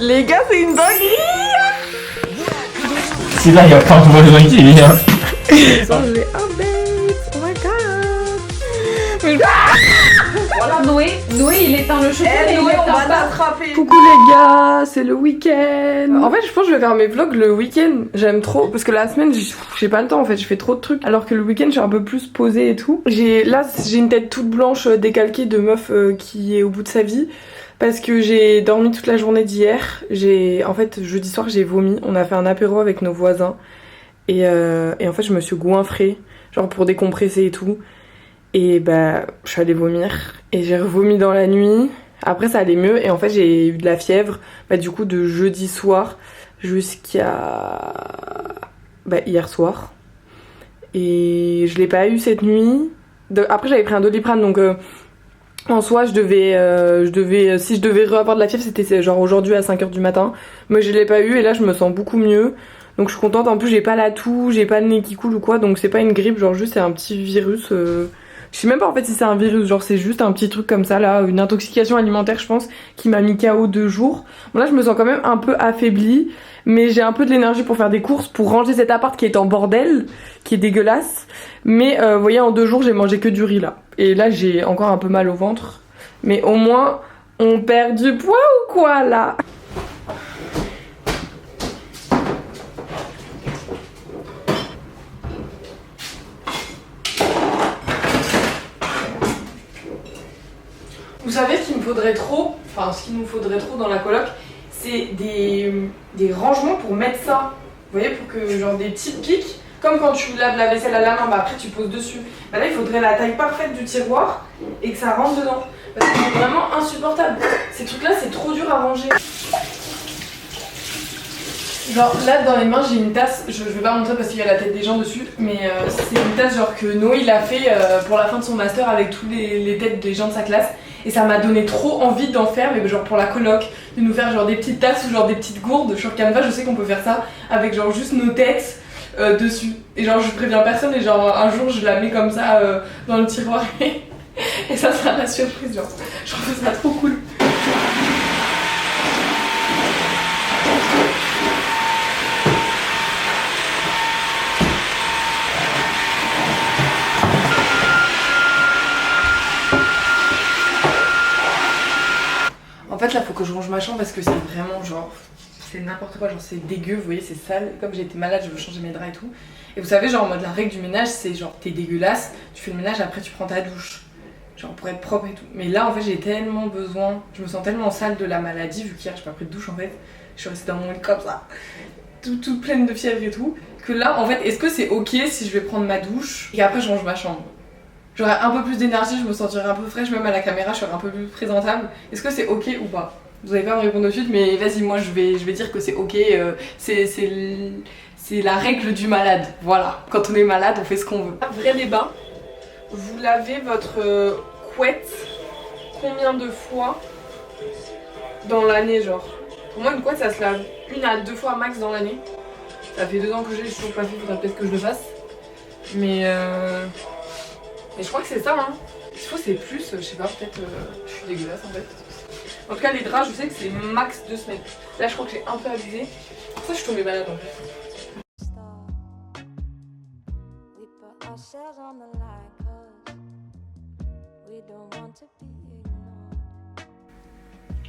Les gars, c'est une dinguerie. Si là, il y a pas de besoin qui vient. J'ai un bête. Oh my god. Mais... Voilà, Noé, il éteint le chauffe-eau et Noé, il on va éteint pas. t'attraper. Coucou les gars, c'est le week-end. En fait, je pense que je vais faire mes vlogs le week-end. J'aime trop parce que la semaine, j'ai pas le temps en fait. Je fais trop de trucs. Alors que le week-end, je suis un peu plus posée et tout. Là, j'ai une tête toute blanche décalquée de meuf qui est au bout de sa vie. Parce que j'ai dormi toute la journée d'hier. En fait, jeudi soir, j'ai vomi. On a fait un apéro avec nos voisins. Et en fait, je me suis goinfrée. Genre pour décompresser et tout. Et bah, je suis allée vomir. Et j'ai revomi dans la nuit. Après, ça allait mieux. Et en fait, j'ai eu de la fièvre. Bah, du coup, de jeudi soir jusqu'à hier soir. Et je l'ai pas eu cette nuit. Après, j'avais pris un Doliprane. Donc, en soi, si je devais avoir de la fièvre, c'était genre aujourd'hui à 5h du matin. Mais je l'ai pas eu. Et là, je me sens beaucoup mieux. Donc, je suis contente. En plus, j'ai pas la toux. J'ai pas le nez qui coule ou quoi. Donc, c'est pas une grippe. Genre, juste, c'est un petit virus. Je sais même pas en fait si c'est un virus, genre c'est juste un petit truc comme ça là, une intoxication alimentaire je pense qui m'a mis KO 2 jours. Bon là je me sens quand même un peu affaiblie, mais j'ai un peu de l'énergie pour faire des courses, pour ranger cet appart qui est en bordel, qui est dégueulasse. Mais vous voyez en 2 jours j'ai mangé que du riz là. Et là j'ai encore un peu mal au ventre. Mais au moins on perd du poids ou quoi là? Vous savez ce qu'il me faudrait trop, ce qu'il nous faudrait trop dans la coloc, c'est des rangements pour mettre ça. Vous voyez, pour que genre des petites piques, comme quand tu laves la vaisselle à la main, bah après tu poses dessus. Bah là il faudrait la taille parfaite du tiroir et que ça rentre dedans. Parce que c'est vraiment insupportable. Ces trucs là c'est trop dur à ranger. Genre là dans les mains j'ai une tasse, je vais pas montrer parce qu'il y a la tête des gens dessus, mais c'est une tasse genre que Noé il a fait pour la fin de son master avec tous les têtes des gens de sa classe. Et ça m'a donné trop envie d'en faire, mais genre pour la coloc, de nous faire genre des petites tasses ou genre des petites gourdes. Sur Canva, je sais qu'on peut faire ça avec genre juste nos têtes dessus. Et genre je préviens personne et genre un jour je la mets comme ça dans le tiroir et ça sera la surprise. Genre je trouve ça trop cool. En fait là faut que je range ma chambre parce que c'est vraiment genre c'est n'importe quoi, genre c'est dégueu, vous voyez c'est sale. Comme j'ai été malade je veux changer mes draps et tout. Et vous savez genre en mode la règle du ménage c'est genre t'es dégueulasse, tu fais le ménage après tu prends ta douche. Genre pour être propre et tout. Mais là en fait j'ai tellement besoin, je me sens tellement sale de la maladie vu qu'hier j'ai pas pris de douche en fait. Je suis restée dans mon lit comme ça, toute pleine de fièvre et tout. Que là en fait est-ce que c'est ok si je vais prendre ma douche et après je range ma chambre? J'aurais un peu plus d'énergie, je me sentirais un peu fraîche, même à la caméra, je serais un peu plus présentable. Est-ce que c'est ok ou pas? Vous allez pas me répondre de suite, mais vas-y, moi je vais dire que c'est ok. C'est la règle du malade. Voilà, quand on est malade, on fait ce qu'on veut. Vrai débat, vous lavez votre couette combien de fois dans l'année, genre? Pour moi, une couette, ça se lave 1 à 2 fois max dans l'année. Ça fait 2 ans que j'ai toujours pas fait, faudrait peut-être que je le fasse. Mais je crois que c'est ça, hein. S'il faut, c'est plus, je sais pas, peut-être je suis dégueulasse en fait. En tout cas, les draps, je sais que c'est max 2 semaines. Là, je crois que j'ai un peu abusé. Pour ça, je suis tombée malade en fait.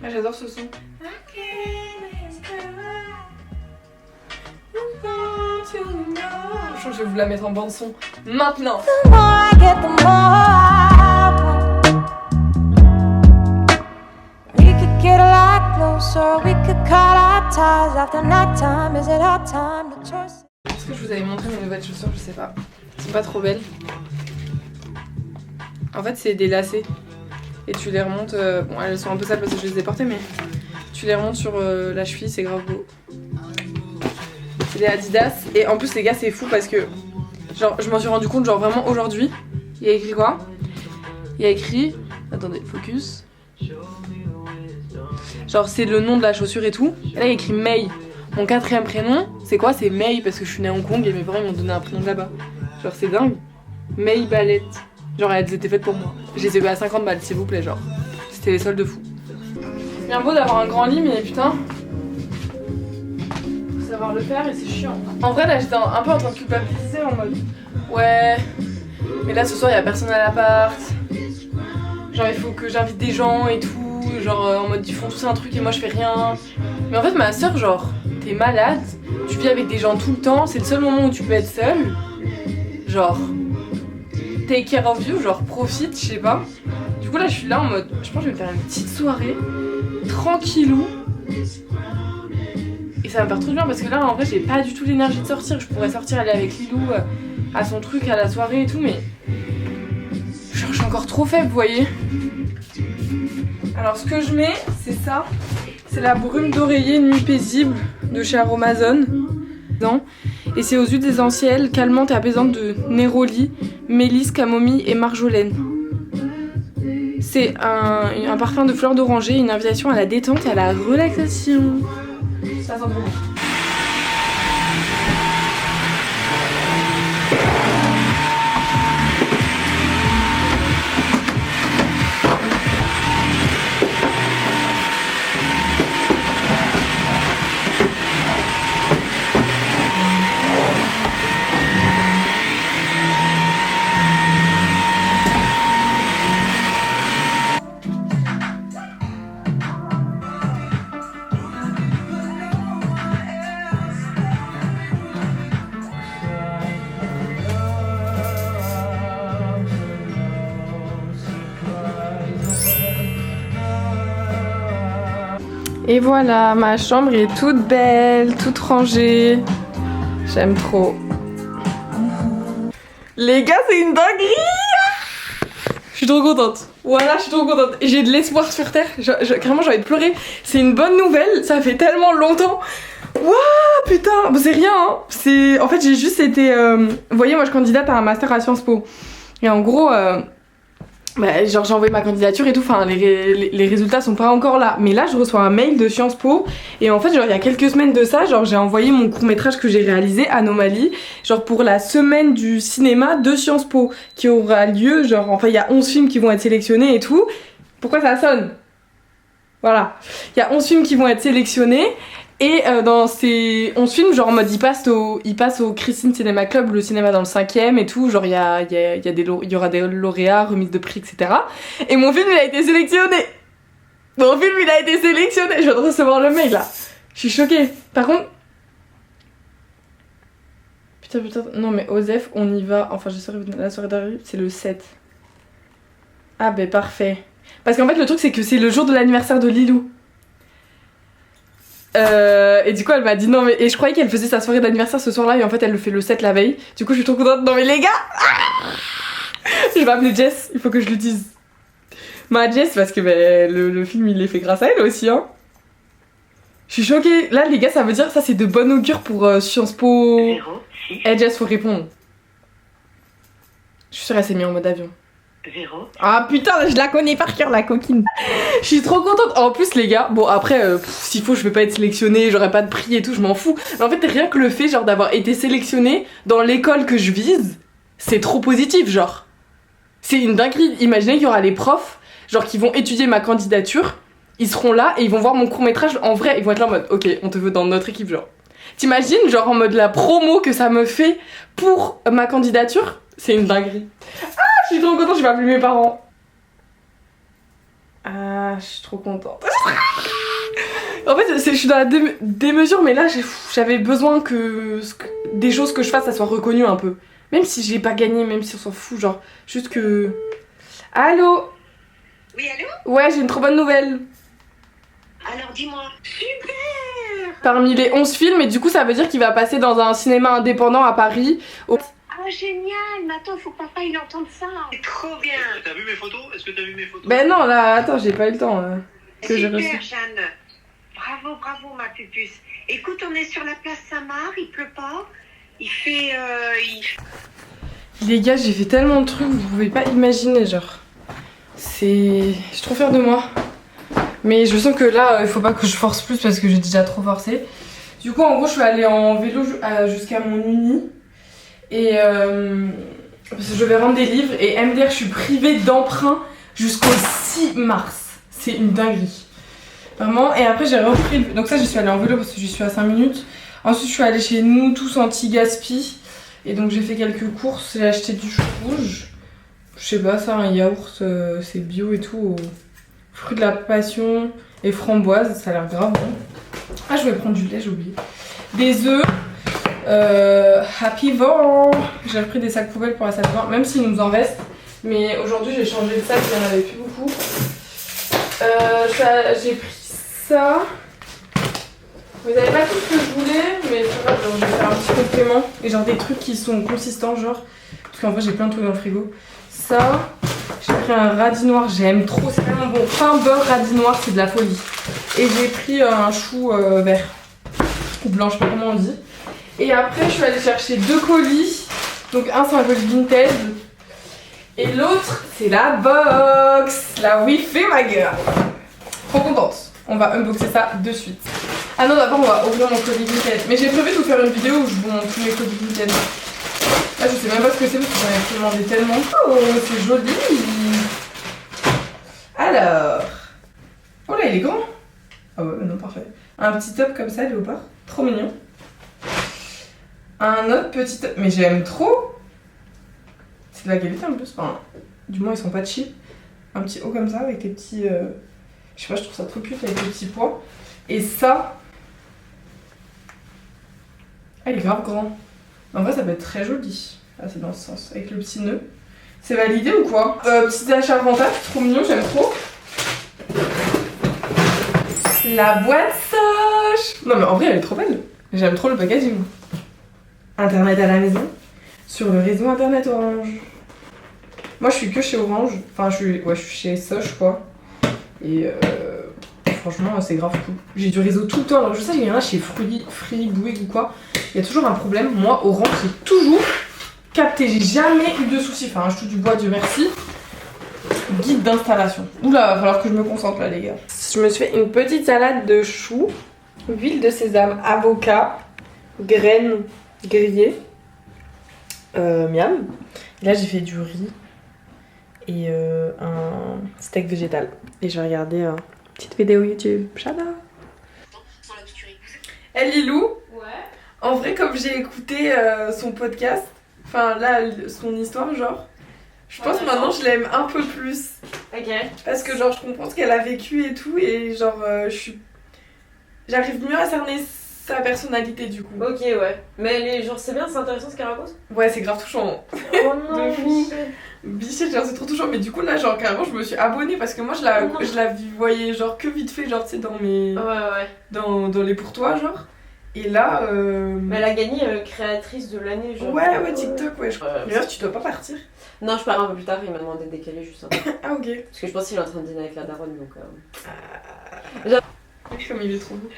Ah, j'adore ce son. Je crois que je vais vous la mettre en bande son maintenant. Est-ce que je vous avais montré mes nouvelles chaussures? Je sais pas. Elles sont pas trop belles. En fait, c'est des lacets. Et tu les remontes. Bon, elles sont un peu sales parce que je les ai portées, mais tu les remontes sur la cheville, c'est grave beau. C'est des Adidas. Et en plus, les gars, c'est fou parce que genre, je m'en suis rendu compte, genre vraiment aujourd'hui. Il y a écrit quoi? Il y a écrit. Attendez, focus. Genre, c'est le nom de la chaussure et tout. Et là, il y a écrit May. Mon 4e prénom, c'est quoi? C'est May parce que je suis née à Hong Kong et mes parents ils m'ont donné un prénom de là-bas. Genre, c'est dingue. May Ballet. Genre, elles étaient faites pour moi. Je les ai eu à 50 balles, s'il vous plaît, genre. C'était les soldes de fou. Bien beau d'avoir un grand lit, mais putain, savoir le faire et c'est chiant. En vrai là j'étais un peu en train de culpabiliser en mode ouais mais là ce soir il y a personne à l'appart. Genre il faut que j'invite des gens et tout, genre en mode ils font tous un truc et moi je fais rien. Mais en fait ma soeur genre t'es malade, tu vis avec des gens tout le temps, c'est le seul moment où tu peux être seule. Genre take care of you, genre profite, je sais pas. Du coup là je suis là en mode, je pense que je vais me faire une petite soirée, tranquillou. Et ça va me faire trop bien parce que là en vrai j'ai pas du tout l'énergie de sortir. Je pourrais sortir aller avec Lilou à son truc, à la soirée et tout mais... Genre je suis encore trop faible vous voyez. Alors ce que je mets c'est ça. C'est la brume d'oreiller nuit paisible de chez Aromazone. Et c'est aux huiles essentielles calmantes et apaisantes de Neroli, mélisse, camomille et marjolaine. C'est un parfum de fleurs d'oranger, une invitation à la détente et à la relaxation. Ça sent trop bon. Et voilà, ma chambre est toute belle, toute rangée. J'aime trop. Les gars, c'est une dinguerie! Je suis trop contente. Voilà, je suis trop contente. J'ai de l'espoir sur Terre. Carrément, j'ai envie de pleurer. C'est une bonne nouvelle. Ça fait tellement longtemps. Waouh, putain. Bon, c'est rien, hein. En fait, j'ai juste été... Vous voyez, moi, je candidate à un master à Sciences Po. Et en gros... Bah, genre j'ai envoyé ma candidature et tout, enfin les résultats sont pas encore là. Mais là je reçois un mail de Sciences Po et en fait genre il y a quelques semaines de ça, genre j'ai envoyé mon court-métrage que j'ai réalisé, Anomalie, genre pour la semaine du cinéma de Sciences Po qui aura lieu, genre enfin il y a 11 films qui vont être sélectionnés et tout. Pourquoi ça sonne? Voilà. Il y a 11 films qui vont être sélectionnés. Et dans ces 11 films, genre en mode il passe au Christine Cinema Club, le cinéma dans le 5e et tout, genre il y aura des lauréats, remises de prix, etc. Et mon film il a été sélectionné. Mon film il a été sélectionné. Je viens de recevoir le mail là. Je suis choquée. Par contre... Putain, non mais Osef, on y va. Enfin la soirée d'arrivée, c'est le 7. Ah ben parfait. Parce qu'en fait le truc c'est que c'est le jour de l'anniversaire de Lilou. Et du coup elle m'a dit non mais... Et je croyais qu'elle faisait sa soirée d'anniversaire ce soir là et en fait elle le fait le 7 la veille. Du coup je suis trop contente. Non mais les gars, je vais appeler Jess, il faut que je lui dise. Ma Jess parce que le film il est fait grâce à elle aussi hein. Je suis choquée. Là les gars ça veut dire ça c'est de bon augure pour Sciences Po. Eh Jess faut répondre. Je suis sûre elle s'est mise en mode avion. 0. Ah putain, je la connais par cœur la coquine. Je suis trop contente. En plus les gars, bon après s'il faut je vais pas être sélectionnée, j'aurai pas de prix et tout, je m'en fous. Mais en fait rien que le fait genre d'avoir été sélectionnée dans l'école que je vise, c'est trop positif genre. C'est une dinguerie. Imaginez qu'il y aura les profs genre qui vont étudier ma candidature, ils seront là et ils vont voir mon court-métrage en vrai, ils vont être là en mode OK, on te veut dans notre équipe genre. T'imagines genre en mode la promo que ça me fait pour ma candidature? C'est une dinguerie. Je suis trop contente, je vais appeler mes parents. Ah, je suis trop contente. En fait, je suis dans la démesure, mais là, j'avais besoin que des choses que je fasse, ça soit reconnu un peu. Même si j'ai pas gagné, même si on s'en fout, genre, juste que... Allô? Oui, allô? Ouais, j'ai une trop bonne nouvelle. Alors dis-moi. Super! Parmi les 11 films, et du coup, ça veut dire qu'il va passer dans un cinéma indépendant à Paris. Ah génial, mais attends, faut que papa il entende ça. C'est trop bien. T'as vu mes photos? Est-ce que t'as vu mes photos? Ben non, là, attends, j'ai pas eu le temps. Que j'ai Super reçu. Jeanne. Bravo, bravo ma pupuce. Écoute, on est sur la place Saint-Marc, il pleut pas. Il fait... Les gars, j'ai fait tellement de trucs, vous pouvez pas imaginer, genre. Je suis trop fière de moi. Mais je sens que là, il faut pas que je force plus parce que j'ai déjà trop forcé. Du coup, en gros, je suis allée en vélo jusqu'à mon uni. Et parce que je vais rendre des livres et MDR, je suis privée d'emprunt jusqu'au 6 mars. C'est une dinguerie. Vraiment. Et après, j'ai repris. Donc, ça, je suis allée en vélo parce que j'y suis à 5 minutes. Ensuite, je suis allée chez nous, tous anti-gaspi. Et donc, j'ai fait quelques courses. J'ai acheté du chou rouge. Je sais pas, ça, un yaourt, c'est bio et tout. Aux fruits de la passion et framboise. Ça a l'air grave bon. Ah, je vais prendre du lait, j'ai oublié. Des œufs. Happy Vent. J'ai repris des sacs poubelles pour la salle de bain, même s'il nous en reste. Mais aujourd'hui, j'ai changé de sac, il n'y en avait plus beaucoup. J'ai pris ça. Vous n'avez pas tout ce que je voulais, mais ça va, je vais faire un petit complément. Et genre des trucs qui sont consistants, genre. Parce qu'en vrai, j'ai plein de trucs dans le frigo. Ça, j'ai pris un radis noir, j'aime trop, c'est vraiment bon. Pain beurre radis noir, c'est de la folie. Et j'ai pris un chou vert. Ou blanc, je sais pas comment on dit. Et après, je suis allée chercher 2 colis. Donc un, c'est un colis vintage. Et l'autre, c'est la box. La Wi-Fi, ma gueule. Trop contente. On va unboxer ça de suite. Ah non, d'abord, on va ouvrir mon colis vintage. Mais j'ai prévu de vous faire une vidéo où je vous montre tous mes colis vintage. Là, je sais même pas ce que c'est parce que j'en ai demandé tellement. Oh, c'est joli. Alors. Oh là, il est grand. Ah ouais, non, parfait. Un petit top comme ça, léopard. Trop mignon. Un autre petit top. Mais j'aime trop. C'est de la qualité en plus. Enfin, du moins, ils sont pas cheap. Un petit haut comme ça avec des petits. Je sais pas, je trouve ça trop cute avec des petits pois. Et ça. Ah, il est grave grand. En vrai, ça peut être très joli. Ah, c'est dans ce sens. Avec le petit nœud. C'est validé ou quoi? Petit achat rentable, trop mignon, j'aime trop. La boîte soche. Non mais en vrai, elle est trop belle. J'aime trop le packaging. Internet à la maison. Sur le réseau internet Orange. Moi, je suis que chez Orange. Enfin, je suis chez Soch, quoi. Et franchement, c'est grave cool. J'ai du réseau tout le temps. Alors, je sais qu'il y en a chez Free, Bouygues ou quoi. Il y a toujours un problème. Moi, Orange, c'est toujours capté. J'ai jamais eu de soucis. Enfin, je touche du bois, Dieu merci. Guide d'installation. Oula, va falloir que je me concentre là, les gars. Je me suis fait une petite salade de choux, huile de sésame, avocat, graines grillées, miam. Et là, j'ai fait du riz et un steak végétal. Et je vais regarder une petite vidéo YouTube. J'adore. Elle Lilou. Ouais. En vrai, comme j'ai écouté son podcast, enfin là, son histoire, genre, je pense que maintenant je l'aime un peu plus. Ok. Parce que genre, je comprends ce qu'elle a vécu et tout, et genre, j'arrive mieux à cerner sa personnalité du coup. Ok, ouais. Mais genre, c'est bien, c'est intéressant ce qu'elle raconte. Ouais, c'est grave touchant. Oh non, De fou. Michel. Bichette, genre, c'est trop touchant, mais du coup là, genre, carrément, je me suis abonnée parce que moi, je la voyais genre que vite fait, genre, tu sais, dans mes. Ouais. Dans les pour toi, genre. Et là. Mais elle a gagné créatrice de l'année, genre. Ouais, TikTok, ouais. D'ailleurs, tu dois pas partir. Non, je pars un peu plus tard, il m'a demandé de décaler juste un peu. Ah, ok. Parce que je pense qu'il est en train de dîner avec la daronne, donc. Comme il est trop beau.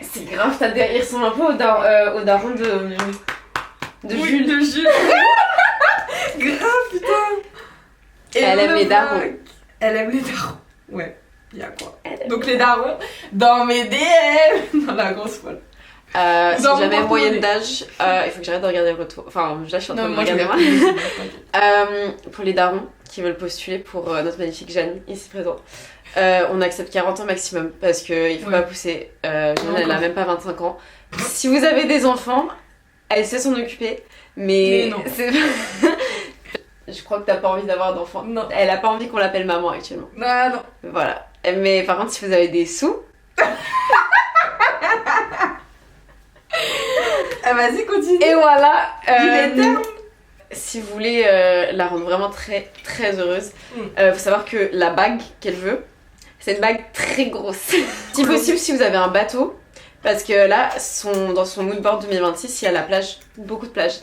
C'est grave, il ressemble un peu au daron de Oui, Jules. de Jules. Grave, putain. Et Elle aime les darons. Elle aime les darons. Ouais, y'a quoi. Donc les darons dans mes DM. Dans la grosse folle. Si Dans jamais mon moyenne d'âge, il faut que j'arrête de regarder le retour. Enfin, là je suis en train de me regarder moi. Pour les darons qui veulent postuler pour notre magnifique Jeanne, ici présent, on accepte 40 ans maximum parce qu'il faut pas pousser. Jeanne, elle a même pas 25 ans. Si vous avez des enfants, elle sait s'en occuper, mais non. Je crois que t'as pas envie d'avoir d'enfants. Non. Elle a pas envie qu'on l'appelle maman actuellement. Ah non. Voilà. Mais par contre, si vous avez des sous. Ah, vas-y, continue. Et voilà. Dis les termes. Si vous voulez la rendre vraiment très très heureuse, faut savoir que la bague qu'elle veut, c'est une bague très grosse. Si possible, si vous avez un bateau, parce que là, dans son moodboard 2026, il y a la plage, beaucoup de plages.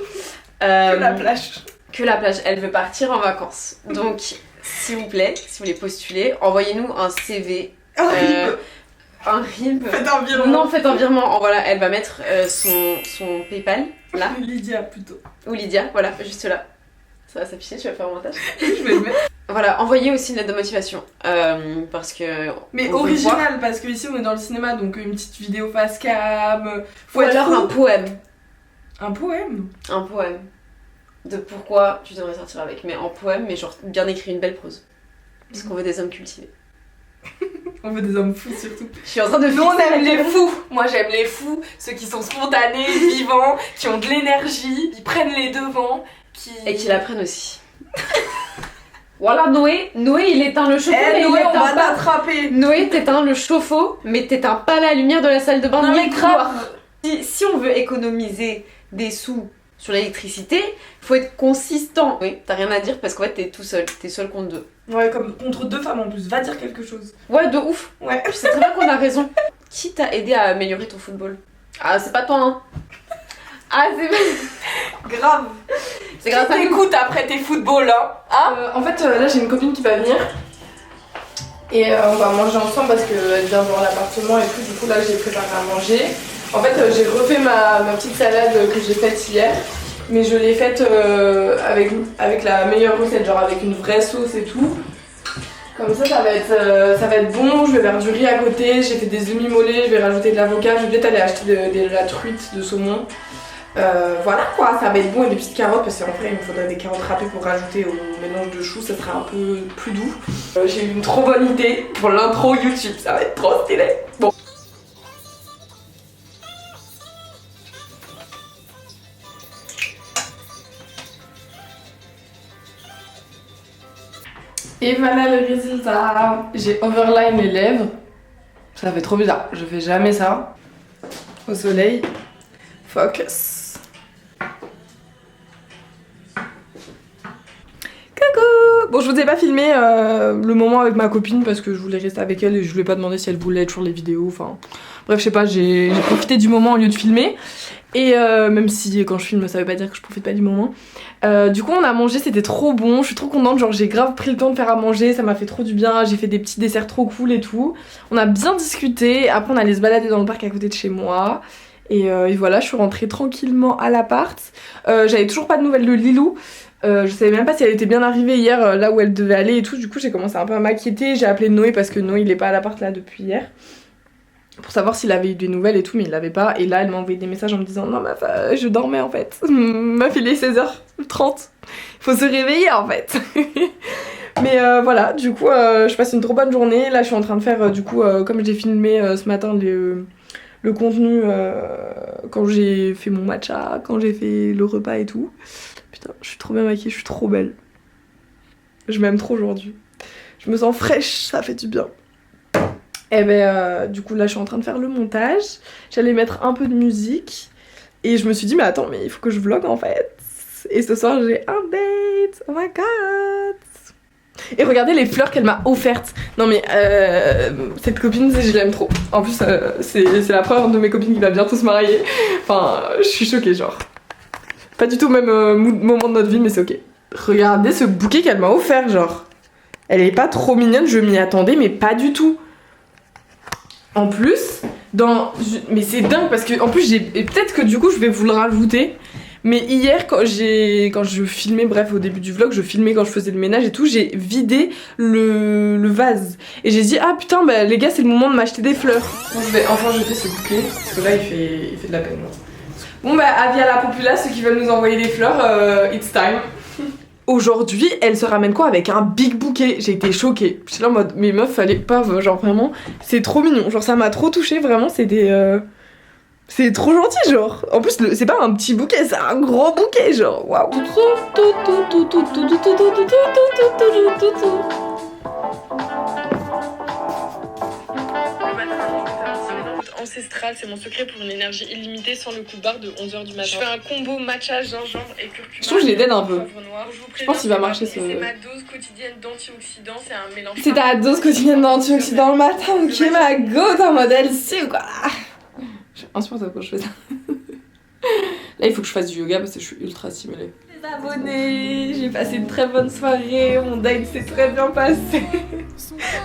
Que la plage. Que la plage, elle veut partir en vacances. Donc, s'il vous plaît, si vous voulez postuler, envoyez-nous un CV. Un RIB. Faites un virement. Non, faites un virement. Voilà, elle va mettre son PayPal là. Lydia plutôt. Ou Lydia, voilà, juste là. Ça va s'afficher, tu vas faire un montage. Je vais le mettre. Voilà, envoyez aussi une lettre de motivation. Parce que. Mais original, parce que ici on est dans le cinéma, donc une petite vidéo face cam. Ou alors un poème. Un poème. Un poème. De pourquoi tu devrais sortir avec. Mais en poème, mais genre bien écrit, une belle prose. Parce qu'on veut des hommes cultivés. On veut des hommes fous surtout. Je suis en train de Nous on aime les fous. Moi j'aime les fous, ceux qui sont spontanés, vivants, qui ont de l'énergie, qui prennent les devants, et qui la prennent aussi. Voilà Noé, il éteint le chauffe-eau. Noé, on va t'attraper. Noé t'éteins le chauffe-eau, mais t'éteins pas la lumière de la salle de bain. Non mais grave. Si on veut économiser des sous sur l'électricité, faut être consistant. Oui, t'as rien à dire parce qu'en fait t'es tout seul, t'es seul contre deux. Ouais, comme contre deux femmes en plus, va dire quelque chose. Ouais, de ouf. Ouais. Je sais très bien qu'on a raison. Qui t'a aidé à améliorer ton football? Ah, c'est pas toi, hein. Ah, c'est grave. C'est grave. T'écoutes après tes footballs, hein. En fait, là j'ai une copine qui va venir. Et on va manger ensemble parce qu'elle vient voir l'appartement et tout. Du coup, là j'ai préparé à manger. En fait, j'ai refait ma petite salade que j'ai faite hier. Mais je l'ai faite avec la meilleure recette, genre avec une vraie sauce et tout. Comme ça va être bon. Je vais faire du riz à côté. J'ai fait des demi-mollets, je vais rajouter de l'avocat. Je vais peut-être aller acheter de la truite de saumon. Voilà quoi, ça va être bon. Et des petites carottes parce qu'en vrai il me faudrait des carottes râpées pour rajouter au mélange de choux, ça sera un peu plus doux. J'ai eu une trop bonne idée pour l'intro YouTube, ça va être trop stylé. Bon. Et voilà le résultat. J'ai overline les lèvres. Ça fait trop bizarre, je fais jamais ça. Au soleil. Focus. Coucou. Bon, je vous ai pas filmé le moment avec ma copine parce que je voulais rester avec elle et je lui ai pas demandé si elle voulait être sur les vidéos. Enfin, bref, je sais pas, j'ai profité du moment au lieu de filmer. Et même si quand je filme ça veut pas dire que je profite pas du moment. Du coup on a mangé, c'était trop bon, je suis trop contente, genre j'ai grave pris le temps de faire à manger, ça m'a fait trop du bien, j'ai fait des petits desserts trop cool et tout. On a bien discuté, après on allait se balader dans le parc à côté de chez moi. Et voilà, je suis rentrée tranquillement à l'appart. J'avais toujours pas de nouvelles de Lilou. Je savais même pas si elle était bien arrivée hier là où elle devait aller et tout, du coup j'ai commencé un peu à m'inquiéter. J'ai appelé Noé parce que Noé il est pas à l'appart là depuis hier. Pour savoir s'il avait eu des nouvelles et tout, mais il l'avait pas. Et là, elle m'a envoyé des messages en me disant non, meuf, je dormais en fait. Meuf, il est 16h30. Faut se réveiller en fait. Mais voilà, du coup, je passe une trop bonne journée. Là, je suis en train de faire, du coup, comme j'ai filmé ce matin le contenu quand j'ai fait mon matcha, quand j'ai fait le repas et tout. Putain, je suis trop bien maquillée, je suis trop belle. Je m'aime trop aujourd'hui. Je me sens fraîche, ça fait du bien. Et du coup là je suis en train de faire le montage, j'allais mettre un peu de musique et je me suis dit mais attends mais il faut que je vlog en fait. Et ce soir j'ai un date, oh my god. Et regardez les fleurs qu'elle m'a offertes. Non mais cette copine je l'aime trop. En plus c'est la première de mes copines qui va bientôt se marier. Enfin je suis choquée genre. Pas du tout le même moment de notre vie mais c'est ok. Regardez ce bouquet qu'elle m'a offert genre. Elle est pas trop mignonne, je m'y attendais mais pas du tout. En plus, mais c'est dingue parce que en plus et peut-être que du coup je vais vous le rajouter. Mais hier quand je filmais, bref au début du vlog, je filmais quand je faisais le ménage et tout, j'ai vidé le vase. Et j'ai dit ah putain bah les gars c'est le moment de m'acheter des fleurs. Bon, je vais enfin jeter ce bouquet parce que là il fait de la peine. Bon bah avis à la populace, ceux qui veulent nous envoyer des fleurs, it's time. Aujourd'hui, elle se ramène quoi avec un big bouquet. J'ai été choquée. J'étais là en mode, mais meuf, fallait pas, genre vraiment, c'est trop mignon. Genre ça m'a trop touchée, vraiment, c'est trop gentil, genre. En plus, c'est pas un petit bouquet, c'est un gros bouquet, genre, waouh. Ancestral, c'est mon secret pour une énergie illimitée sans le coup de barre de 11h du matin. Je fais un combo matcha, gingembre et curcuma. Je trouve que je les donne un peu. Je pense qu'il va marcher ce... C'est ma dose quotidienne d'antioxydants, c'est un mélange... C'est ta dose quotidienne d'antioxydants le matin, ok ma go, t'es en mode LC ou quoi? Je suis insupportable quand je fais ça. Là il faut que je fasse du yoga parce que je suis ultra stimulée. Les abonnés, j'ai passé une très bonne soirée, mon date s'est très bien passé.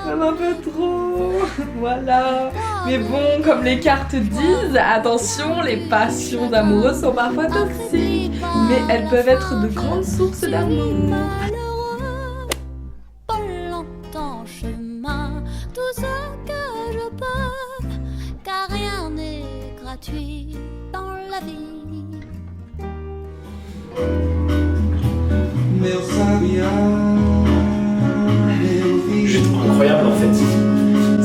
Même un peu trop, voilà. Mais bon, comme les cartes disent, attention, les passions amoureuses sont parfois toxiques, mais elles peuvent être de grandes sources d'amour. Pas longtemps chemin, tout ce que je peux, car rien n'est gratuit dans la vie. Juste incroyable en fait.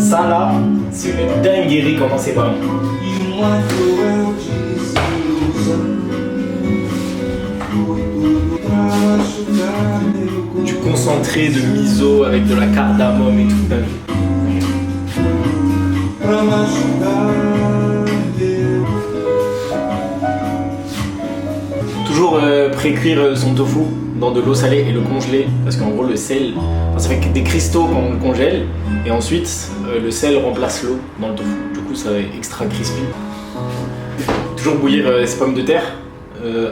Ça là, c'est une dinguerie comment c'est bon. Du concentré de miso avec de la cardamome et tout. Toujours pré-cuire son tofu dans de l'eau salée et le congeler parce qu'en gros le sel, ça fait des cristaux quand on le congèle et ensuite le sel remplace l'eau dans le tofu. Du coup ça est extra crispy. Toujours bouillir ces pommes de terre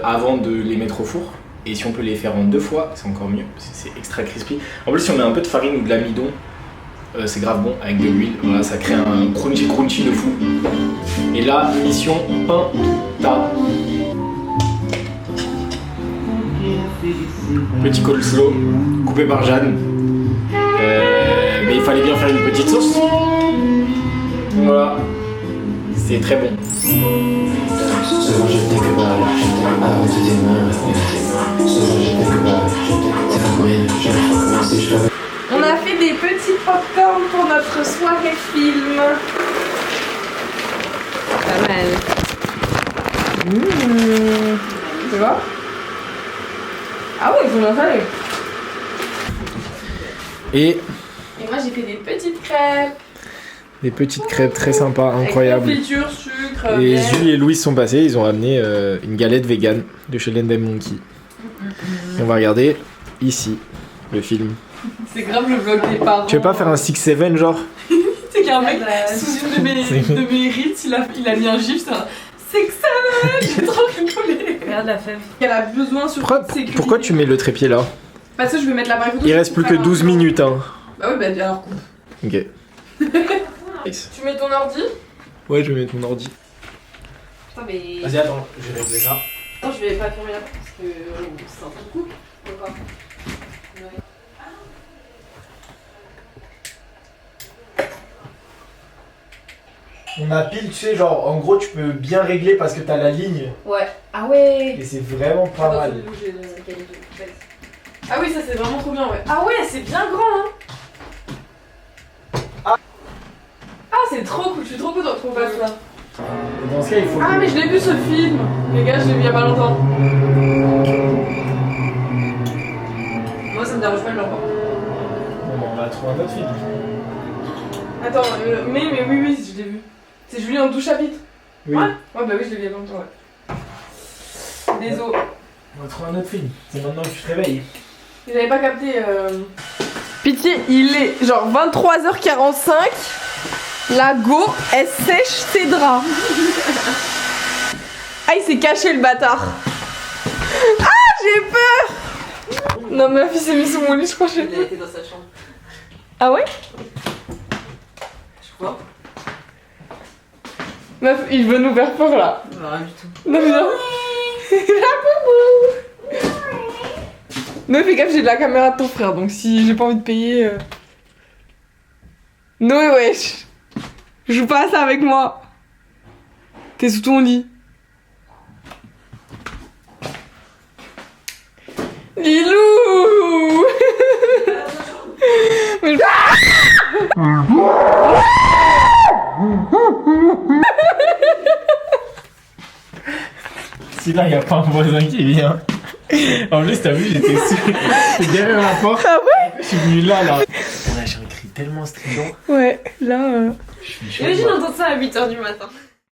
avant de les mettre au four. Et si on peut les faire en 2 fois, c'est encore mieux, parce que c'est extra crispy. En plus, si on met un peu de farine ou de l'amidon, c'est grave bon avec de l'huile. Voilà, ça crée un crunchy de fou. Et là, mission pain ta. Petit coleslaw, coupé par Jeanne. Mais il fallait bien faire une petite sauce. Voilà, c'est très bon. On a fait des petits popcorn pour notre soirée film. Pas mal. Tu vois? Ah ouais, ils sont bien salés. Et moi j'ai fait des petites crêpes. des petites crêpes très sympas, incroyables. Avec confiture, sucre, Et miel. Jules et Louis sont passés, ils ont amené une galette vegan de chez Lendem Monkey. Et on va regarder ici le film. C'est grave le vlog des parents. Tu veux pas faire un 6-7 genre? C'est qu'un mec sous une de mes rites, il a mis un gif, c'est un 6-7. J'ai trop rigolé. Regarde la fève. Elle a besoin sur Pourquoi tu mets le trépied là? Parce que je vais mettre la barre photo. Il reste plus que 12 minutes hein. Bah oui, bah alors coupe. Ok. Nice. Tu mets ton ordi? Ouais, je vais mettre mon ordi. Putain, mais. Vas-y, attends, je vais régler ça. Non, je vais pas fermer la porte parce que c'est un peu de coupe. Pourquoi? On a pile, tu sais, genre en gros tu peux bien régler parce que t'as la ligne Ouais. Ah ouais. et c'est vraiment pas mal. Ah oui, ça c'est vraiment trop bien, ouais. Ah ouais, c'est bien grand, hein. Ah, c'est trop cool, je suis trop contente qu'on fasse ça. Et dans ce cas, il faut. Ah, mais je l'ai vu ce film. Les gars, je l'ai vu il y a pas longtemps. Moi, ça me dérange pas de le revoir. Bon, bah, on va trouver un autre film. Attends, mais oui, je l'ai vu. C'est Julie en 12 chapitres. Oui. Ouais, bah oui, je l'ai vu il y a pas longtemps, ouais. Désolé. On va trouver un autre film. C'est maintenant que tu te réveilles. J'avais pas capté. Pitié, il est genre 23h45. La go, elle sèche ses draps. Ah, il s'est caché le bâtard. Ah, j'ai peur. Non, ma fille s'est mise sous mon lit, je crois. Il a été dans sa chambre. Ah ouais? Je crois. Meuf, il veut nous faire peur là. Bah, rien du tout. Non, mais non. La poupou. Noé, fais gaffe, j'ai de la caméra de ton frère, donc si j'ai pas envie de payer. Noé, wesh. Joue pas à ça avec moi. T'es sous ton lit. Lilou. Mais Si là, il n'y a pas un voisin qui vient. En plus, t'as vu, j'étais derrière la porte. Ah ouais? Je suis venu là. On a un cri tellement strident. Ouais, là. Je suis chaud. Imagine entendre ça à 8h du matin.